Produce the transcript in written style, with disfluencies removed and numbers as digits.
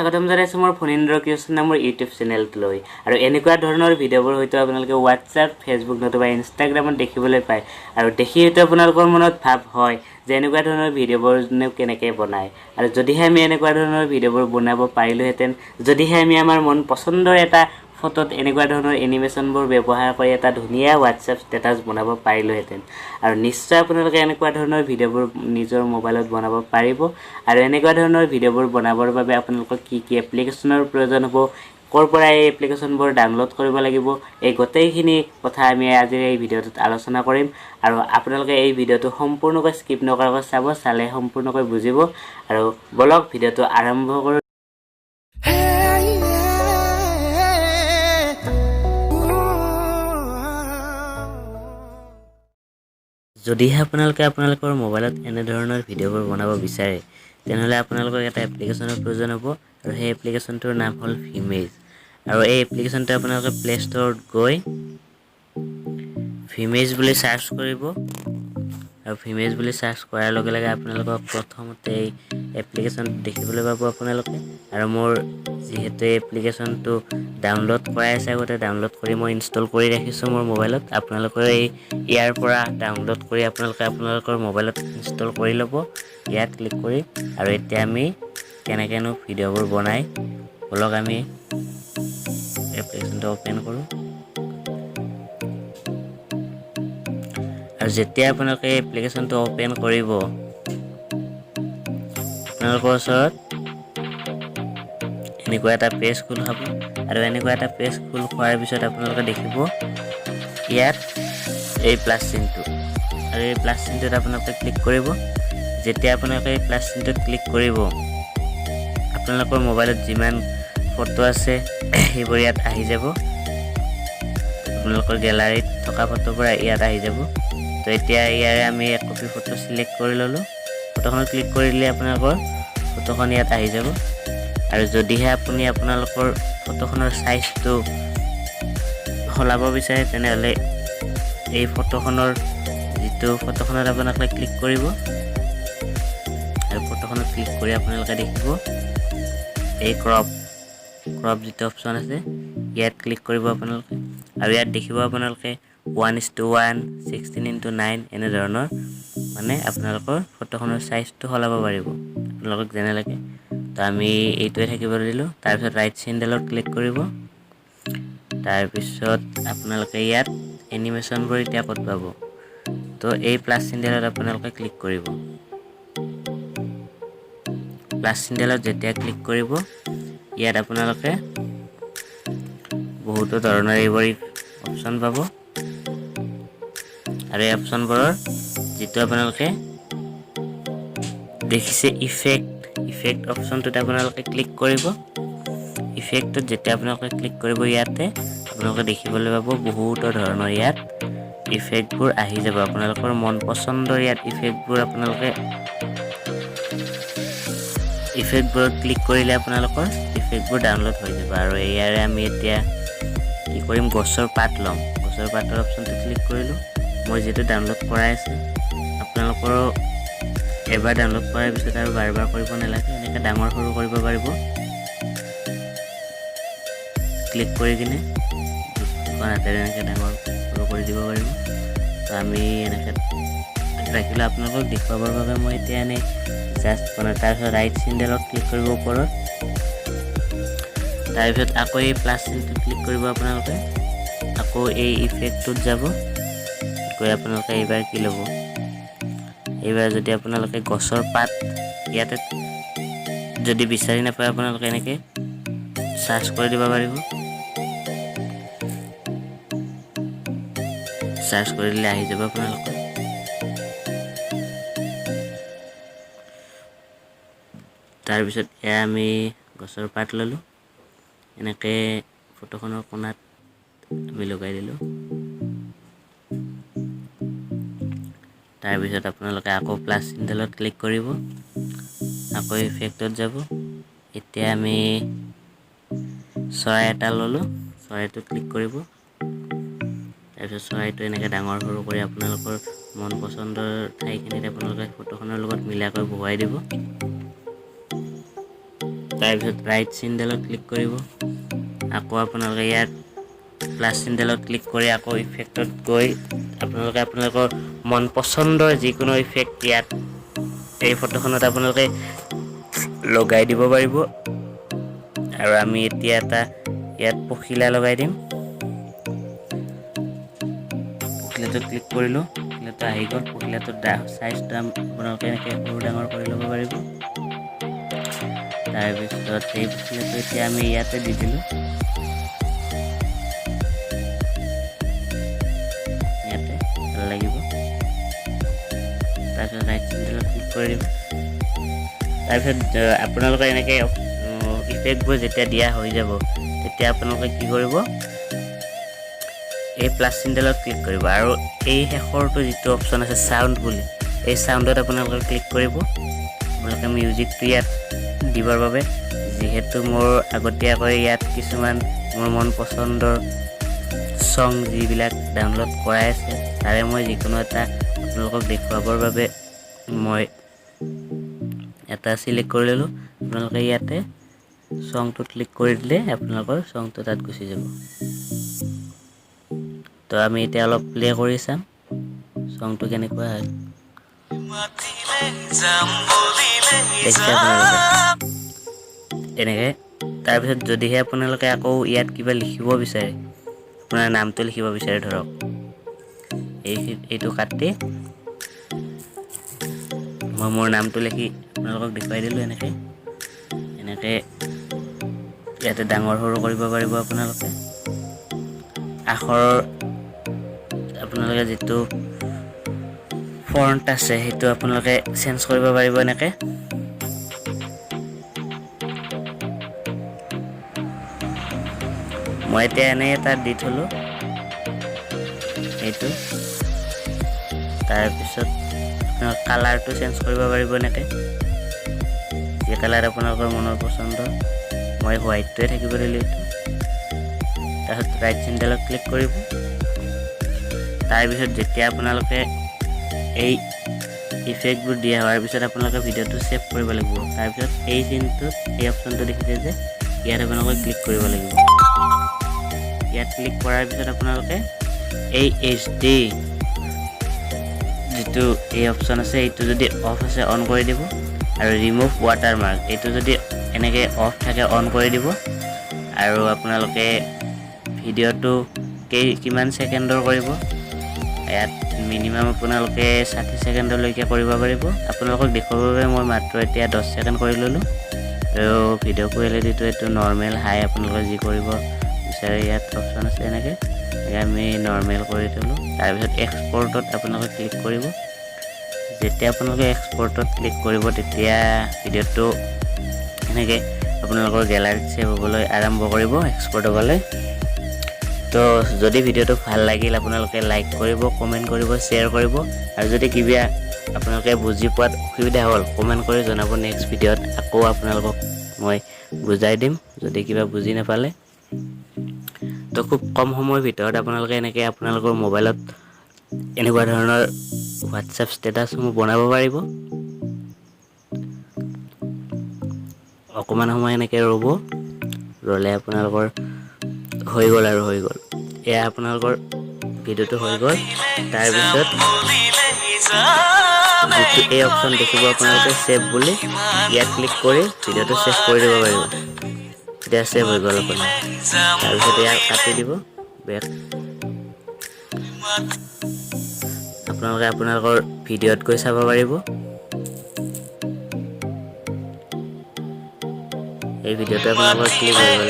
স্বাগতম জনাইছো মোৰ ফণীন্দ্ৰ ক্ৰিয়েশ্যন নামৰ ইউটিউব চেনেলটোলৈ আৰু এনেকুৱা ধৰণৰ ভিডিঅ'বোৰ হয়তো আপোনালোকে হোৱাটছআপ ফেচবুক নতুবা ইনষ্টাগ্ৰামত দেখিবলৈ পায় আৰু দেখি হয়তো আপোনালোকৰ মনত ভাৱ হয় যে এনেকুৱা ধৰণৰ ভিডিঅ'বোৰ কেনেকৈ বনায় আৰু যদিহে আমি এনেকুৱা ধৰণৰ ভিডিঅ'বোৰ বনাব পাৰিলোহেঁতেন যদিহে আমি আমাৰ মন পচন্দৰ এটা ফটোত এনেকুৱা ধৰণৰ এনিমেশ্যনবোৰ ব্যৱহাৰ কৰি এটা ধুনীয়া হোৱাটছআপ ষ্টেটাছ বনাব পাৰিলোহেঁতেন আৰু নিশ্চয় আপোনালোকে এনেকুৱা ধৰণৰ ভিডিঅ'বোৰ নিজৰ মোবাইলত বনাব পাৰিব আৰু এনেকুৱা ধৰণৰ ভিডিঅ'বোৰ বনাবৰ বাবে আপোনালোকক কি কি এপ্লিকেশ্যনৰ প্ৰয়োজন হ'ব ক'ৰ পৰা এই এপ্লিকেশ্যনবোৰ ডাউনলোড কৰিব লাগিব এই গোটেইখিনি কথা আমি আজিৰ এই ভিডিঅ'টোত আলোচনা কৰিম আৰু আপোনালোকে এই ভিডিঅ'টো সম্পূৰ্ণকৈ স্কিপ নকৰাকৈ চাব চালে সম্পূৰ্ণকৈ বুজিব আৰু বলক ভিডিঅ'টো আৰম্ভ কৰোঁ যদিহে আপোনালোকে আপোনালোকৰ মোবাইলত এনে ধৰণৰ ভিডিঅ'বোৰ বনাব বিচাৰে তেনেহ'লে আপোনালোকক এটা এপ্লিকেশ্যনৰ প্ৰয়োজন হ'ব আৰু সেই এপ্লিকেশ্যনটোৰ নাম হ'ল ভিমেজ আৰু এই এপ্লিকেশ্যনটো আপোনালোকে প্লে ষ্ট'ৰত গৈ ভিমেজ বুলি চাৰ্চ কৰিব আৰু ভিমেজ বুলি চাৰ্চ কৰাৰ লগে লগে আপোনালোকক প্ৰথমতে এই এপ্লিকেশ্যনটো দেখিবলৈ পাব আপোনালোকে আৰু মোৰ যিহেতু এই এপ্লিকেশ্যনটো ডাউনলোড কৰাই আছে আগতে ডাউনলোড কৰি মই ইনষ্টল কৰি ৰাখিছোঁ মোৰ মোবাইলত আপোনালোকে ইয়াৰ পৰা ডাউনলোড কৰি আপোনালোকে আপোনালোকৰ মোবাইলত ইনষ্টল কৰি ল'ব ইয়াত ক্লিক কৰি আৰু এতিয়া আমি কেনেকৈনো ভিডিঅ'বোৰ বনাই বলক আমি এপ্লিকেশ্যনটো অ'পেন কৰোঁ আৰু যেতিয়া আপোনালোকে এপ্লিকেশ্যনটো অ'পেন কৰিব আপোনালোকৰ ওচৰত এনেকুৱা এটা পেজ খোল খাব আৰু এনেকুৱা এটা পেজ খোল খোৱাৰ পিছত আপোনালোকে দেখিব ইয়াত এই প্লাছ চিনটো আৰু এই প্লাছ চিনটোত আপোনালোকে ক্লিক কৰিব যেতিয়া আপোনালোকে এই প্লাছ চিনটোত ক্লিক কৰিব আপোনালোকৰ মোবাইলত যিমান ফটো আছে সেইবোৰ ইয়াত আহি যাব আপোনালোকৰ গেলাৰীত থকা ফটোবোৰ ইয়াত আহি যাব তো এতিয়া ইয়াৰে আমি এক কপি ফটো সিলেক্ট কৰি ল'লোঁ ফটোখন ক্লিক কৰি দিলে আপোনালোকৰ ফটোখন ইয়াত আহি যাব আৰু যদিহে আপুনি আপোনালোকৰ ফটোখনৰ সাইজটো সলাব বিচাৰে তেনেহ'লে এই ফটোখনৰ যিটো ফটোখনত আপোনালোকে ক্লিক কৰিব আৰু ফটোখনত ক্লিক কৰি আপোনালোকে দেখিব এই ক্ৰপ যিটো অপশ্যন আছে ইয়াত ক্লিক কৰিব আপোনালোকে আৰু ইয়াত দেখিব আপোনালোকে 1:1 16:9 এনেধৰণৰ মানে আপোনালোকৰ ফটোখনৰ সাইজটো সলাব পাৰিব আপোনালোকক যেনে লাগে তো আমি এইটোৱে থাকিব দিলোঁ তাৰপিছত ৰাইট চিনডালত ক্লিক কৰিব তাৰপিছত আপোনালোকে ইয়াত এনিমেশ্যনবোৰ এতিয়া ক'ত পাব তো এই প্লাছ চিনডালত আপোনালোকে ক্লিক কৰিব প্লাছ চিনডালত যেতিয়া ক্লিক কৰিব ইয়াত আপোনালোকে বহুতো ধৰণৰ এইবোৰ অপশ্যন পাব আৰু এই অপশ্যনবোৰৰ যিটো আপোনালোকে দেখিছে ইফেক্ট অপশ্যনটোত আপোনালোকে ক্লিক কৰিব ইফেক্টত যেতিয়া আপোনালোকে ক্লিক কৰিব ইয়াতে আপোনালোকে দেখিবলৈ পাব বহুতো ধৰণৰ ইয়াত ইফেক্টবোৰ আহি যাব আপোনালোকৰ মন পচন্দৰ ইয়াত ইফেক্টবোৰ আপোনালোকে ইফেক্টবোৰত ক্লিক কৰিলে আপোনালোকৰ ইফেক্টবোৰ ডাউনলোড হৈ যাব আৰু ইয়াৰে আমি এতিয়া কি কৰিম গছৰ পাত ল'ম গছৰ পাতৰ অপশ্যনটো ক্লিক কৰিলোঁ মই যিটো ডাউনলোড কৰাই আছে আপোনালোকৰো এবাৰ ডাউনলোড কৰাৰ পিছত আৰু বাৰ বাৰ কৰিব নালাগে এনেকৈ ডাঙৰ সৰু কৰিব পাৰিব ক্লিক কৰি কিনে হাতেৰে এনেকৈ ডাঙৰ সৰু কৰি দিব পাৰিব তো আমি এনেকৈ ৰাখিলোঁ আপোনালোকক দেখুৱাবৰ বাবে মই এতিয়া এনেই জাষ্ট বনাওঁ তাৰপিছত ৰাইট চিনডালত ক্লিক কৰিব ওপৰত তাৰপিছত আকৌ এই প্লাছ চিনটোত ক্লিক কৰিব আপোনালোকে আকৌ এই ইফেক্টটোত যাব গৈ আপোনালোকে এইবাৰ কি ল'ব এইবাৰ যদি আপোনালোকে গছৰ পাত ইয়াতে যদি বিচাৰি নাপায় আপোনালোকে এনেকৈ চাৰ্চ কৰি দিব পাৰিব চাৰ্চ কৰি দিলে আহি যাব আপোনালোকৰ তাৰপিছত এয়া আমি গছৰ পাত ল'লোঁ এনেকৈ ফটোখনৰ কোণাত আমি লগাই দিলোঁ তাৰপিছত আপোনালোকে আকৌ প্লাছ চিনডালত ক্লিক কৰিব আকৌ ইফেক্টত যাব এতিয়া আমি চৰাই এটা ল'লোঁ চৰাইটো ক্লিক কৰিব তাৰপিছত চৰাইটো এনেকৈ ডাঙৰ সৰু কৰি আপোনালোকৰ মন পচন্দৰ ঠাইখিনিত আপোনালোকে ফটোখনৰ লগত মিলাকৈ বহুৱাই দিব তাৰপিছত ৰাইট চিনডালত ক্লিক কৰিব আকৌ আপোনালোকে ইয়াত প্লাছ চিনডালত ক্লিক কৰি আকৌ ইফেক্টত গৈ আপোনালোকে আপোনালোকৰ মন পছন্দৰ যিকোনো ইফেক্ট ইয়াত এই ফটোখনত আপোনালোকে লগাই দিব পাৰিব আৰু আমি এতিয়া এটা ইয়াত পখিলা লগাই দিম পখিলাটো ক্লিক কৰিলোঁ পখিলাটো আহি গ'ল পখিলাটোৰ চাইজটো আপোনালোকে এনেকৈ সৰু ডাঙৰ কৰি ল'ব পাৰিব তাৰপিছত এই পখিলাটো এতিয়া আমি ইয়াতে দি দিলোঁ ইয়াতে ভাল লাগিব তাৰপিছত ৰাইট চিনডালত ক্লিক কৰি দিব তাৰপিছত আপোনালোকে এনেকৈ ইফেক্টবোৰ যেতিয়া দিয়া হৈ যাব তেতিয়া আপোনালোকে কি কৰিব এই প্লাছ চিনডালত ক্লিক কৰিব আৰু এই শেষৰটো যিটো অপশ্যন আছে সাউণ্ড বুলি এই সাউণ্ডত আপোনালোকে ক্লিক কৰিব আপোনালোকে মিউজিকটো ইয়াত দিবৰ বাবে যিহেতু মোৰ আগতীয়াকৈ ইয়াত কিছুমান মোৰ মন পছন্দৰ সং যিবিলাক ডাউনলোড কৰাই আছে তাৰে মই যিকোনো এটা আপোনালোকক দেখুৱাবৰ বাবে মই এটা সিলেক্ট কৰি ললোঁ আপোনালোকে ইয়াতে সংটো ক্লিক কৰি দিলে আপোনালোকৰ সংটো তাত গুচি যাব তো আমি এতিয়া অলপ প্লে কৰি চাম সংটো কেনেকুৱা হয় দেখিছে আপোনালোকে এনেকৈ তাৰপিছত যদিহে আপোনালোকে আকৌ ইয়াত কিবা লিখিব বিচাৰে আপোনাৰ নামটো লিখিব বিচাৰে ধৰক এইটো কাটি মই মোৰ নামটো লিখি আপোনালোকক দেখুৱাই দিলোঁ এনেকৈ ইয়াতে ডাঙৰ সৰু কৰিব পাৰিব আপোনালোকে আখৰৰ আপোনালোকে যিটো ফন্ট আছে সেইটো আপোনালোকে চেঞ্জ কৰিব পাৰিব এনেকৈ মই এতিয়া এনেই এটা দি থলোঁ এইটো তাৰপিছত কালাৰটো চেঞ্জ কৰিব পাৰিব এনেকৈ যি কালাৰ আপোনালোকৰ মনৰ পচন্দ মই হোৱাইটটোৱে থাকিব দিলোঁ এইটো তাৰপিছত ৰাইট চিনডালত ক্লিক কৰিব তাৰপিছত যেতিয়া আপোনালোকে এই ইফেক্টবোৰ দিয়া হোৱাৰ পিছত আপোনালোকে ভিডিঅ'টো ছেভ কৰিব লাগিব তাৰপিছত এই চিনটোত এই অপশ্যনটো দেখিছে যে ইয়াত আপোনালোকে ক্লিক কৰিব লাগিব ইয়াত ক্লিক কৰাৰ পিছত আপোনালোকে এই HD যিটো এই অপশ্যন আছে এইটো যদি অফ আছে অন কৰি দিব আৰু ৰিমুভ ৱাটাৰমাৰ্ক এইটো যদি এনেকৈ অফ থাকে অন কৰি দিব আৰু আপোনালোকে ভিডিঅ'টো কিমান ছেকেণ্ডৰ কৰিব ইয়াত মিনিমাম আপোনালোকে 60 ছেকেণ্ডলৈকে কৰিব পাৰিব আপোনালোকক দেখুৱাবৰ বাবে মই মাত্ৰ এতিয়া 10 ছেকেণ্ড কৰি ল'লোঁ আৰু ভিডিঅ' কোৱালিটিটো এইটো নৰ্মেল হাই আপোনালোকে যি কৰিব বিচাৰে ইয়াত অপশ্যন আছে এনেকৈ আমি নৰ্মেল কৰি থলোঁ তাৰপিছত এক্সপৰ্টত আপোনালোকে ক্লিক কৰিব যেতিয়া আপোনালোকে এক্সপৰ্টত ক্লিক কৰিব তেতিয়া ভিডিঅ'টো এনেকৈ আপোনালোকৰ গেলাৰীত ছেভ হ'বলৈ আৰম্ভ কৰিব এক্সপৰ্ট হ'বলৈ তো যদি ভিডিঅ'টো ভাল লাগিল আপোনালোকে লাইক কৰিব কমেণ্ট কৰিব শ্বেয়াৰ কৰিব আৰু যদি কিবা আপোনালোকে বুজি পোৱাত অসুবিধা হ'ল কমেণ্ট কৰি জনাব নেক্সট ভিডিঅ'ত আকৌ আপোনালোকক মই বুজাই দিম যদি কিবা বুজি নাপালে তো খুব কম সময়ৰ ভিতৰত আপোনালোকে এনেকৈ আপোনালোকৰ মোবাইলত এনেকুৱা ধৰণৰ হোৱাটছআপ ষ্টেটাছসমূহ বনাব পাৰিব অকণমান সময় এনেকৈ ৰ'ব ৰ'লে আপোনালোকৰ হৈ গ'ল এয়া আপোনালোকৰ ভিডিঅ'টো হৈ গ'ল তাৰপিছত যিটো এই অপশ্যন দেখিব আপোনালোকে ছেভ বুলি ইয়াত ক্লিক কৰি ভিডিঅ'টো ছেভ কৰি দিব পাৰিব এতিয়া ছেভ হৈ গ'ল আপোনাৰ তাৰপিছত ইয়াক কাটি দিব বেক আপোনালোকে আপোনালোকৰ ভিডিঅ'ত গৈ চাব পাৰিব এই ভিডিঅ'টো আপোনালোকৰ ক্লিক হৈ গ'ল